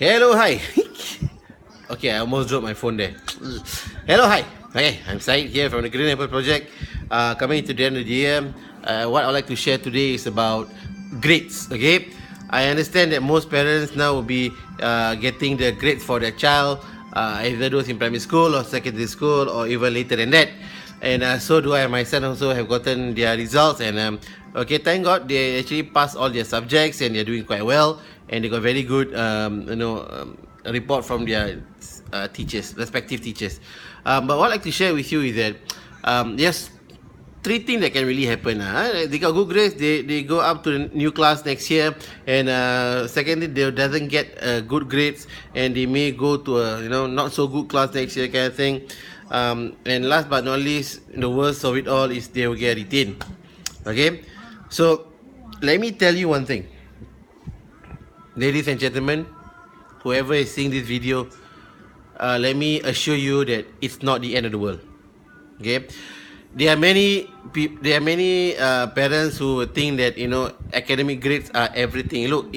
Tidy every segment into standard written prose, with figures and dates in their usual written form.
Hello, hi. Okay, I almost dropped my phone there. Hello, hi. Okay, I'm Said here from the Green Apple Project. Coming to the end of the year, what I'd like to share today is about grades. Okay, I understand that most parents now will be getting the grades for their child, either those in primary school or secondary school or even later than that. And so do I. My son also have gotten their results, and okay, thank God they actually passed all their subjects and they're doing quite well, and they got very good a report from their teachers, respective teachers. But what I'd like to share with you is that yes, three things that can really happen. They got good grades, they go up to the new class next year, and secondly, they doesn't get good grades, and they may go to a not so good class next year kind of thing. And last but not least, the worst of it all is they will get retained. Okay, so let me tell you one thing, ladies and gentlemen, whoever is seeing this video, let me assure you that it's not the end of the world. Okay, there are many parents who think that academic grades are everything. Look,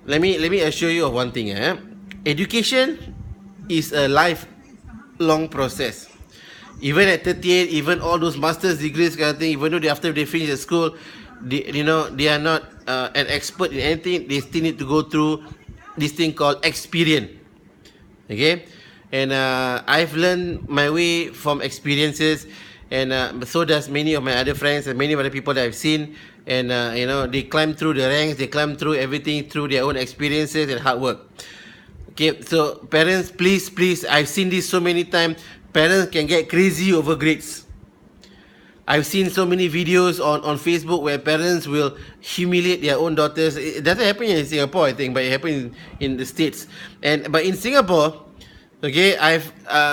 let me assure you of one thing. Education is a lifelong process. Even at 38, even all those master's degrees kind of thing, even though after they finish the school, they are not an expert in anything. They still need to go through this thing called experience. Okay, and I've learned my way from experiences, and so does many of my other friends and many other people that I've seen. And they climb through the ranks, they climb through everything through their own experiences and hard work. Okay, so parents, please, I've seen this so many times. Parents can get crazy over grades. I've seen so many videos on Facebook where parents will humiliate their own daughters. It doesn't happen in Singapore, I think, but it happens in the States. But in Singapore, okay, I've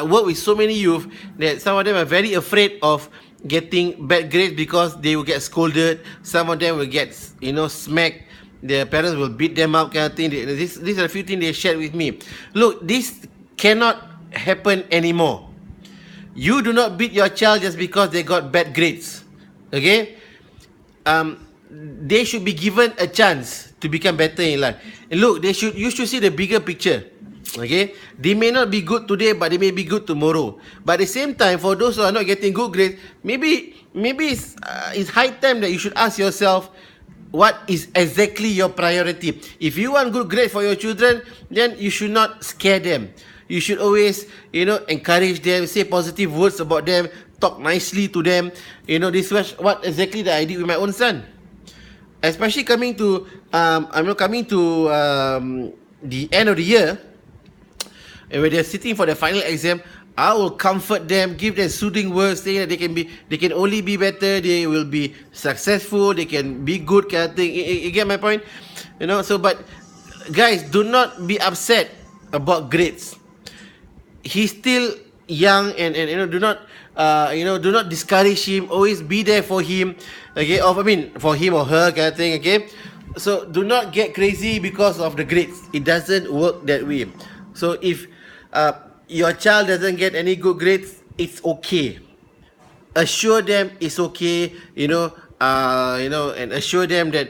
worked with so many youth that some of them are very afraid of getting bad grades because they will get scolded. Some of them will get smacked. Their parents will beat them up kind of thing. These are a few things they shared with me. Look, this cannot happen anymore. You do not beat your child just because they got bad grades. Okay? They should be given a chance to become better in life. And look, you should see the bigger picture. Okay? They may not be good today, but they may be good tomorrow. But at the same time, for those who are not getting good grades, maybe it's high time that you should ask yourself, what is exactly your priority? If you want good grades for your children, then you should not scare them. You should always, encourage them, say positive words about them, talk nicely to them. This was what exactly that I did with my own son. Especially coming to the end of the year, and when they're sitting for the final exam, I will comfort them, give them soothing words, saying that they can only be better, they will be successful, they can be good kind of thing. You get my point? So but guys, do not be upset about grades. He's still young, and do not discourage him. Always be there for him. Okay, for him or her kind of thing. Okay, so do not get crazy because of the grades. It doesn't work that way. So if your child doesn't get any good grades, it's okay. Assure them it's okay. And assure them that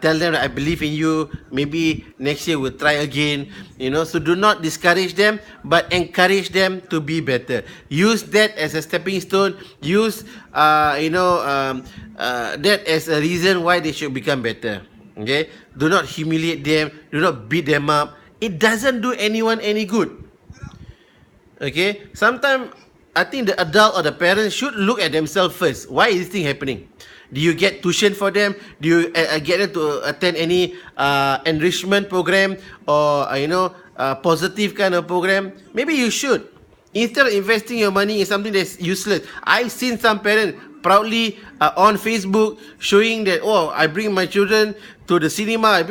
tell them that I believe in you. Maybe next year we'll try again. So do not discourage them, but encourage them to be better. Use that as a stepping stone. Use that as a reason why they should become better. Okay, do not humiliate them. Do not beat them up. It doesn't do anyone any good. Okay, sometimes I think the adult or the parents should look at themselves first. Why is this thing happening? Do you get tuition for them? Do you get them to attend any enrichment program or positive kind of program? Maybe you should. Instead of investing your money in something that's useless. I've seen some parents proudly on Facebook showing that, I bring my children to the cinema.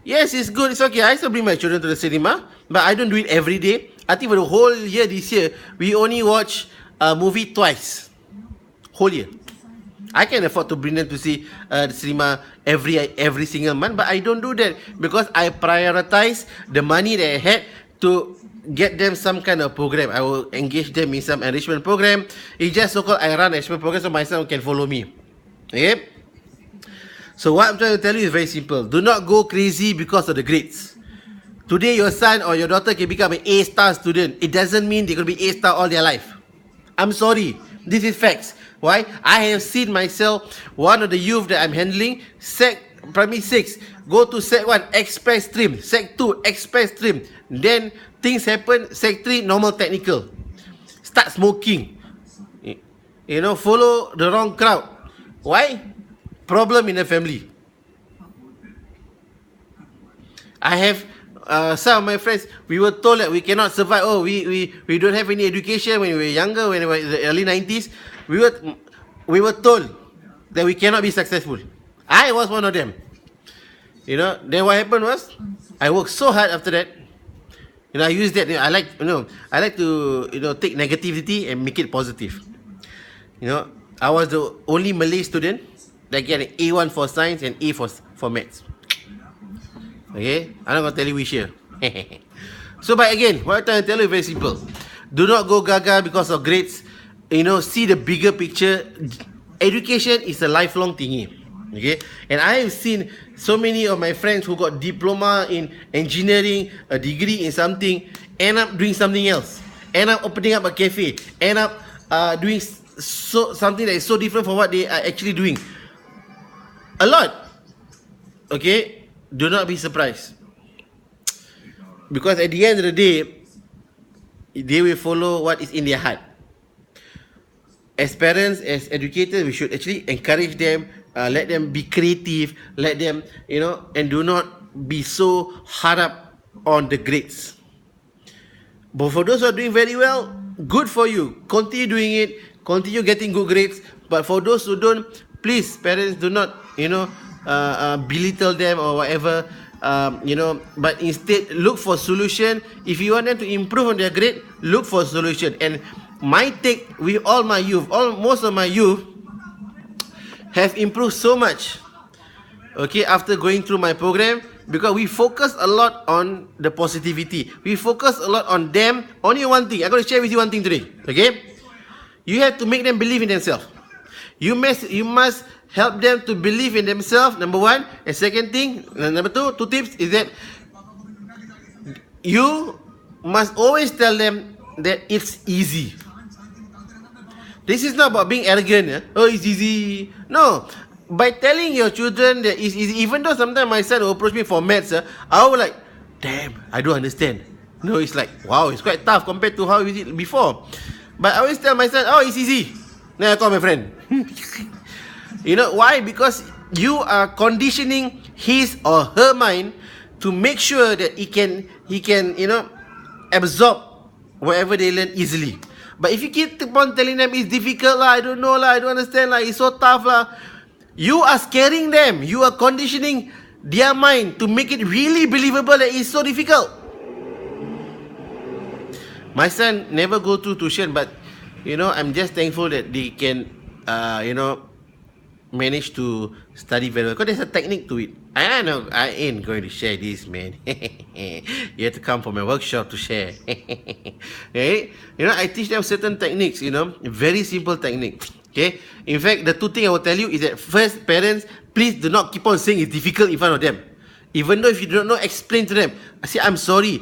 Yes, it's good, it's okay. I still bring my children to the cinema, but I don't do it every day. I think for the whole year this year, we only watch a movie twice. Whole year. I can afford to bring them to see the cinema every single month, but I don't do that because I prioritize the money that I had to get them some kind of program. I will engage them in some enrichment program. It's just so-called I run enrichment program so my son can follow me. Okay? So what I'm trying to tell you is very simple. Do not go crazy because of the grades. Today, your son or your daughter can become an A-star student. It doesn't mean they're going to be A-star all their life. I'm sorry. This is facts. Why? I have seen myself, one of the youth that I'm handling, primary 6, go to Sec 1, express stream, Sec 2, express stream. Then things happen, Sec 3, normal technical. Start smoking. You know, follow the wrong crowd. Why? Problem in the family. I have some of my friends, we were told that we cannot survive. Oh, we don't have any education when we were younger, when we were in the early 90s. We were told that we cannot be successful. I was one of them. You know, then what happened was, I worked so hard after that. You know, I use that. I like to take negativity and make it positive. You know, I was the only Malay student that get an A1 for science and A for maths. Okay, I'm not gonna tell you which year. So, but again, what I'm trying to tell you is very simple. Do not go gaga because of grades. You know, see the bigger picture. Education is a lifelong thingy. Okay, and I have seen so many of my friends who got diploma in engineering, a degree in something, end up doing something else, end up opening up a cafe, end up doing something that is so different from what they are actually doing. A lot. Okay. Do not be surprised, because at the end of the day, they will follow what is in their heart. As parents, as educators, we should actually encourage them, let them be creative, let them, and do not be so hard up on the grades. But for those who are doing very well, good for you. Continue doing it, continue getting good grades. But for those who don't, please, parents, do not, belittle them or whatever, but instead look for solution. If you want them to improve on their grade, look for solution. And my take with all my youth, most of my youth have improved so much, okay, after going through my program, because we focus a lot on the positivity. We focus a lot on them. Only one thing, I'm going to share with you one thing today, okay? You have to make them believe in themselves. You must help them to believe in themselves, number one. And second thing, number two tips is that you must always tell them that it's easy. This is not about being arrogant. Oh, it's easy. No. By telling your children that it's easy, even though sometimes my son will approach me for maths, I will like, damn, I don't understand. No, it's like, wow, it's quite tough compared to how it was before. But I always tell my son, oh, it's easy. Then I call my friend. You know why? Because you are conditioning his or her mind to make sure that he can absorb whatever they learn easily. But if you keep on telling them it's difficult I don't know I don't understand it's so tough you are scaring them. You are conditioning their mind to make it really believable that it's so difficult. My son never go to tuition, but I'm just thankful that they can manage to study very well, because there's a technique to it. I know I ain't going to share this, man. You have to come for my workshop to share. Okay? I teach them certain techniques, very simple technique. Okay? In fact, the two things I will tell you is that first, parents, please do not keep on saying it's difficult in front of them. Even though if you don't know, explain to them. I say, I'm sorry,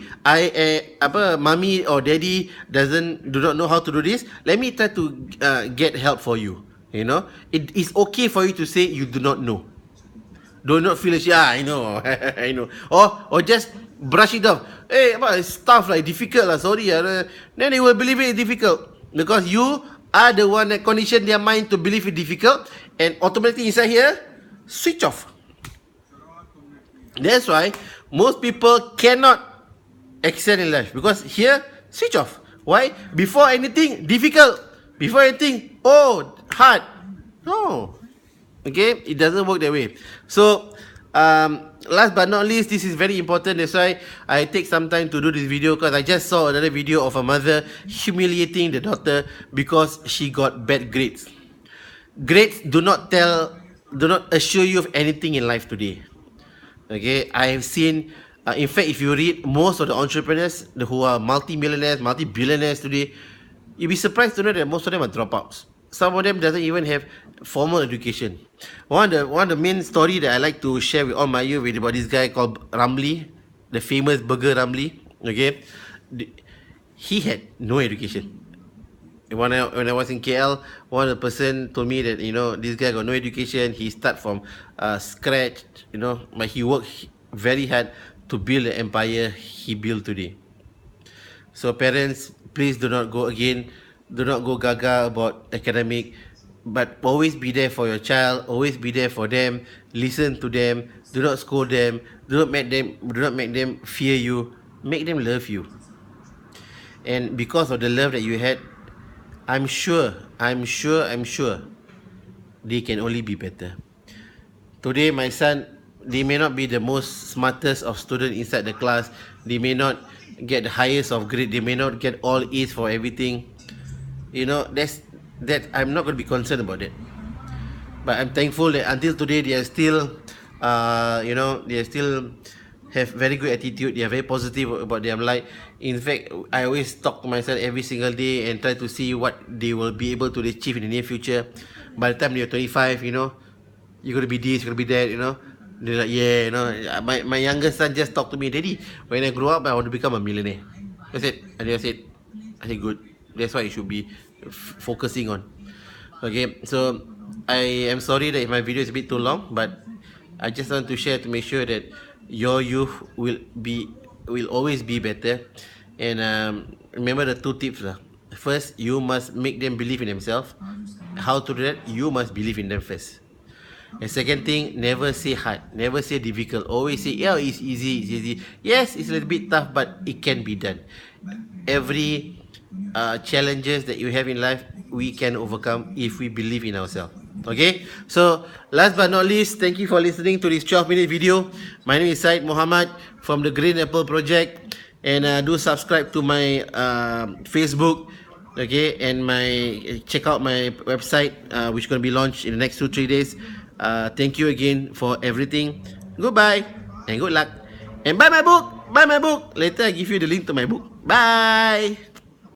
mommy or daddy do not know how to do this. Let me try to get help for you. It is okay for you to say you do not know. Do not feel like, I know, I know. Or just brush it off. Hey, it's tough, difficult, sorry. Then they will believe it is difficult. Because you are the one that conditioned their mind to believe it's difficult. And automatically inside here, switch off. That's why most people cannot excel in life. Because here, switch off. Why? Before anything, difficult. Before anything, hard. No. Okay? It doesn't work that way. So, last but not least, this is very important. That's why I take some time to do this video, because I just saw another video of a mother humiliating the daughter because she got bad grades. Grades do not assure you of anything in life today. Okay? I have seen, in fact, if you read most of the entrepreneurs who are multi-millionaires, multi-billionaires today, you'll be surprised to know that most of them are dropouts. Some of them doesn't even have formal education. One of the main story that I like to share with all my youth is about this guy called Ramli. the famous Burger Ramly, okay, he had no education. When I was in KL, one of the person told me that, you know, this guy got no education. He start from scratch, you know, but he worked very hard to build the empire he built today. So parents, please do not go again. Do not go gaga about academic, but always be there for your child. Always be there for them. Listen to them. Do not scold them. Do not make them fear you. Make them love you. And because of the love that you had, I'm sure they can only be better. Today, my son, they may not be the most smartest of student inside the class. They may not get the highest of grade. They may not get all A's for everything. You know, that I'm not going to be concerned about it. But I'm thankful that until today they are still, you know, they are still have very good attitude. They are very positive about their life. In fact, I always talk to myself every single day and try to see what they will be able to achieve in the near future. By the time they're 25, you know, you're going to be this, you're going to be that, you know. They're like, yeah, you know. My youngest son just talked to me, Daddy, when I grow up, I want to become a millionaire. I said, good. That's what you should be focusing on. Okay, so I am sorry that my video is a bit too long, but I just want to share to make sure that your youth will always be better. And remember the two tips. First, you must make them believe in themselves. How to do that? You must believe in them first. And second thing, never say hard, never say difficult. Always say, yeah, it's easy, it's easy. Yes, it's a little bit tough, but it can be done. Every challenges that you have in life, we can overcome if we believe in ourselves. Okay, so last but not least, thank you for listening to this 12-minute video. My name is Syed Muhammad from the Green Apple Project, and do subscribe to my Facebook, okay, and check out my website, which is going to be launched in the next 2-3 days. Thank you again for everything. Goodbye and good luck, and buy my book. Later I give you the link to my book. Bye.